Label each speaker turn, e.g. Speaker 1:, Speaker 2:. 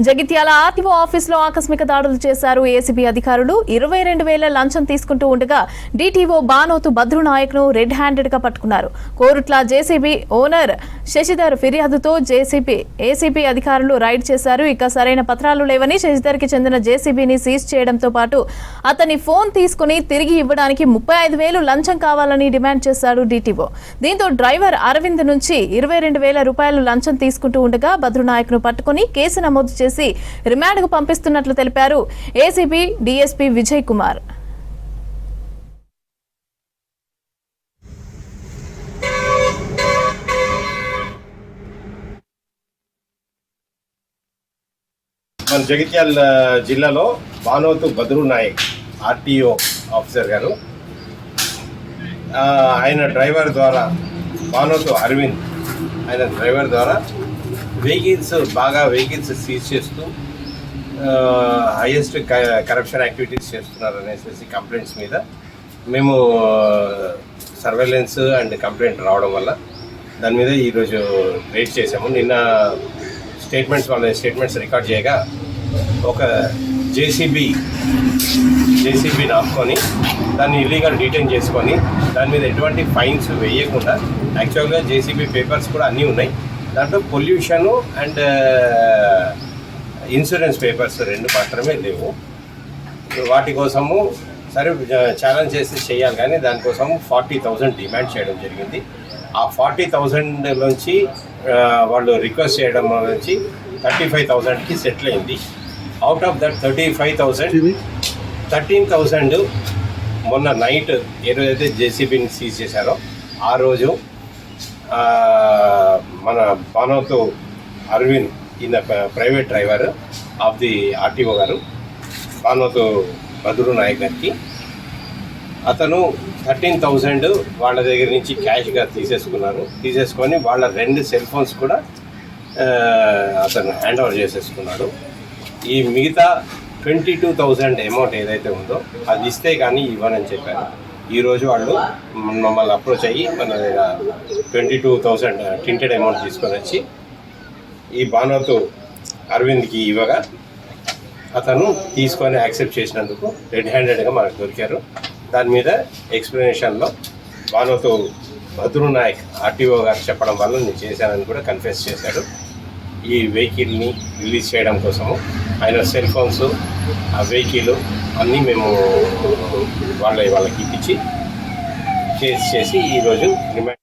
Speaker 1: Jagtial RTO ఆఫీసులో ఆకస్మిక దాడులు చేశారు ఏసీబీ అధికారులు. 22,000 లంచం తీసుకుంటూ ఉండగా డీటీఓ బానోతు భద్రునాయక్ ను రెడ్ హ్యాండెడ్ గా పట్టుకున్నారు. కోరుట్ల జేసీబీ ఓనర్ శశిధర్ ఫిర్యాదుతో ఏసీబీ అధికారులు రైడ్ చేశారు. ఇక సరైన పత్రాలు లేవని శశిధర్ కి చెందిన జేసీబీని సీజ్ చేయడంతో పాటు అతని ఫోన్ తీసుకుని తిరిగి ఇవ్వడానికి 35,000 లంచం కావాలని డిమాండ్ చేశాడు డీటీఓ. దీంతో డ్రైవర్ అరవింద్ నుంచి 22,000 రూపాయలు లంచం తీసుకుంటూ ఉండగా భద్రునాయక్ ను పట్టుకుని కేసు నమోదు చేసి రిమాండ్ కు పంపిస్తున్నట్లు తెలిపారు ఏసీబీ డీఎస్పీ విజయ్ కుమార్.
Speaker 2: మన జగిత్యాల జిల్లాలో బానోతు భద్రునాయక్ ఆర్టీఓ ఆఫీసర్ గారు ఆయన డ్రైవర్ ద్వారా బానోతు అరవింద్ ఆయన డ్రైవర్ ద్వారా వెహికల్స్ సీజ్ చేస్తూ హైయెస్ట్ కరప్షన్ యాక్టివిటీస్ చేస్తున్నారు అనేసి కంప్లైంట్స్ మీద మేము సర్వేలెన్స్ అండ్ కంప్లైంట్ రావడం వల్ల దాని మీద ఈరోజు రేట్ చేసాము. నిన్న వాళ్ళ స్టేట్మెంట్స్ రికార్డ్ చేయగా ఒక జేసీబీని ఆపుకొని దాన్ని ఇల్లీగల్ డీటైన్ చేసుకొని దాని మీద ఎటువంటి ఫైన్స్ వేయకుండా యాక్చువల్గా జేసీబీ పేపర్స్ కూడా అన్నీ ఉన్నాయి. దాంట్లో పొల్యూషను అండ్ ఇన్సూరెన్స్ పేపర్స్ 2 మాత్రమే లేవు. వాటి కోసము సరే ఛాలెంజ్ చేసి చేయాలి కానీ దానికోసము 40,000 డిమాండ్ చేయడం జరిగింది. ఆ 40,000 నుంచి వాళ్ళు రిక్వెస్ట్ చేయడం నుంచి 35,000కి సెటిల్ అయింది. అవుట్ ఆఫ్ దట్ 35,000 13,000 మొన్న నైట్ ఏ రోజైతే జేసీబీని సీజ్ చేశారో ఆ రోజు మన బానోతు అరవింద్ ఈయన private driver of the RTO గారు బానోతు భద్రునాయక్ గారికి అతను 13,000 వాళ్ళ దగ్గర నుంచి క్యాష్గా తీసేసుకొని వాళ్ళ 2 సెల్ ఫోన్స్ కూడా అతను హ్యాండ్ ఓవర్ చేసేసుకున్నాడు. ఈ మిగతా 22,000 అమౌంట్ ఏదైతే ఉందో అది ఇస్తే కానీ ఇవ్వనని చెప్పారు. ఈరోజు వాళ్ళు మమ్మల్ని అప్రోచ్ అయ్యి మన 22,000 టింటెడ్ అమౌంట్ తీసుకొని వచ్చి ఈ బానోతు అరవింద్కి ఇవ్వగా అతను తీసుకొని యాక్సెప్ట్ చేసినందుకు రెడ్ హ్యాండెడ్గా మనకు దొరికారు. దాని మీద ఎక్స్ప్లెనేషన్లో బానోతు భద్రునాయక్ ఆర్టీఓ గారు చెప్పడం వల్ల నేను చేశానని కూడా కన్ఫెస్ చేశాడు. ఈ వెహికల్ని రిలీజ్ చేయడం కోసము ఆయన సెల్ ఫోన్స్ ఆ వెహికల్ అన్నీ మేము వాళ్ళకి ఇప్పించి కేసు చేసి ఈరోజు రిమాండ్